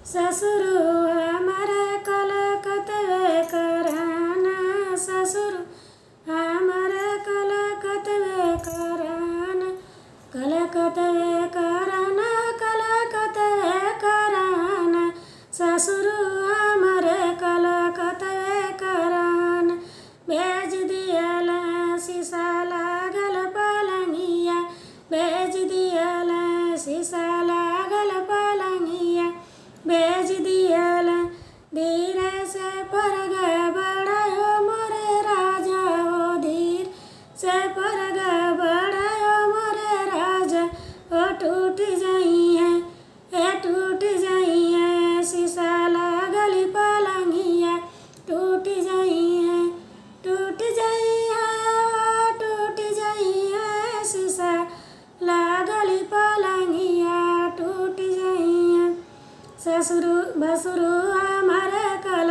ससुरु हमारे कलकतवे कराना, ससुरु हमारे कलकतवे कराना, कलकतवे कराना, कलकतवे कराना, ससुरु हमारे कलकतवे कराना। भेज दियल शीशा लागल पलंगिया, भेज दियल शीशा लागल पलंगिया, भेज दियल धीरे से परग बढ़ायो मोरे राजा हो, धीर से परग बढ़ायो मोरे राजा। ओ टूट जाइए, ए टूट जाइए शीशा लागल पलंगिया, टूट जाइए, टूट जाइए, ओ टूट जाइए शीशा लागल पलंगिया, टूट जाइए। ससुरु भसुरु हमारे कल